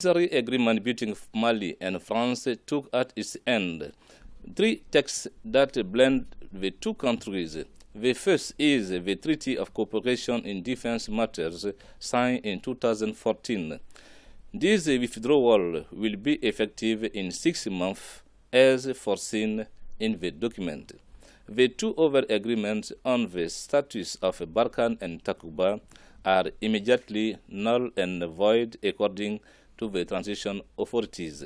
Military agreement between Mali and France took at its end 3 texts that blend the two countries. The first is the Treaty of Cooperation in Defense Matters signed in 2014. This withdrawal will be effective in 6 months as foreseen in the document. The 2 other agreements on the status of Barkhane and Takuba are immediately null and void according to the transition authorities.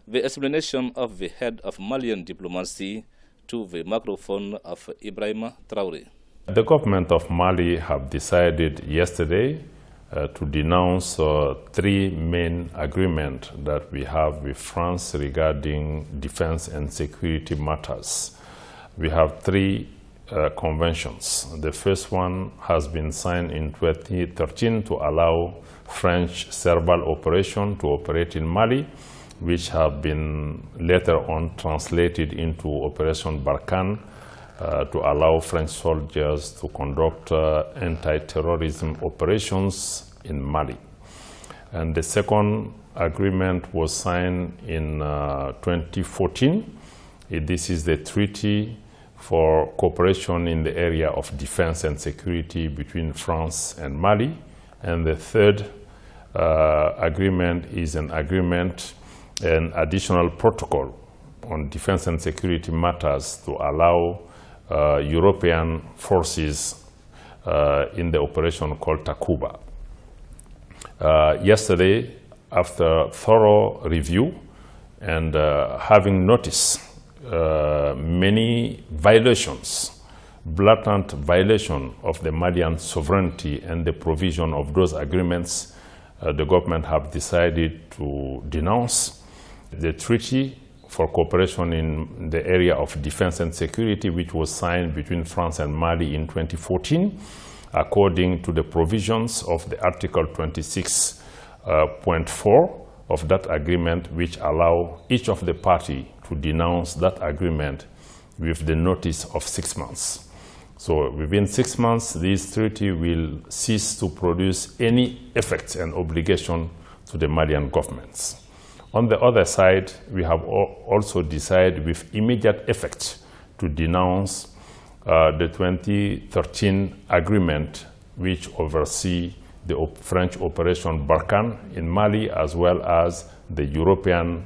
The explanation of the head of Malian diplomacy to the microphone of Ibrahima Traoré. The government of Mali have decided yesterday to denounce 3 main agreements that we have with France regarding defense and security matters. We have 3 conventions. The first one has been signed in 2013 to allow French Serval operation to operate in Mali, which have been later on translated into Operation Barkhane to allow French soldiers to conduct anti-terrorism operations in Mali. And the second agreement was signed in 2014. This is the Treaty for Cooperation in the area of defense and security between France and Mali. And the third agreement is an additional protocol on defense and security matters to allow European forces in the operation called Takuba. Yesterday, after thorough review and having noticed many violations, blatant violation of the Malian sovereignty and the provision of those agreements, the government have decided to denounce the Treaty for Cooperation in the area of defense and security, which was signed between France and Mali in 2014, according to the provisions of the Article 26.4 of that agreement, which allow each of the parties to denounce that agreement with the notice of 6 months. So within 6 months, this treaty will cease to produce any effects and obligation to the Malian governments. On the other side, we have also decided with immediate effect to denounce the 2013 agreement, which oversees the French Operation Barkhane in Mali, as well as the European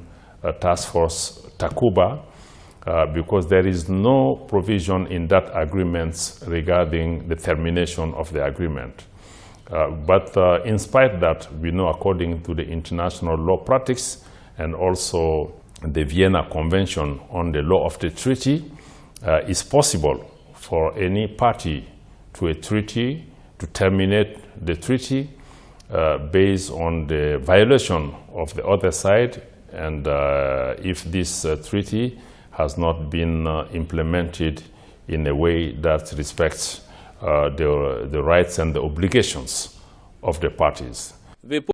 Task Force Takuba, because there is no provision in that agreement regarding the termination of the agreement. But in spite of that, we know according to the international law practice and also the Vienna Convention on the law of the treaty, it's possible for any party to a treaty to terminate the treaty based on the violation of the other side, and if this treaty has not been implemented in a way that respects the rights and the obligations of the parties.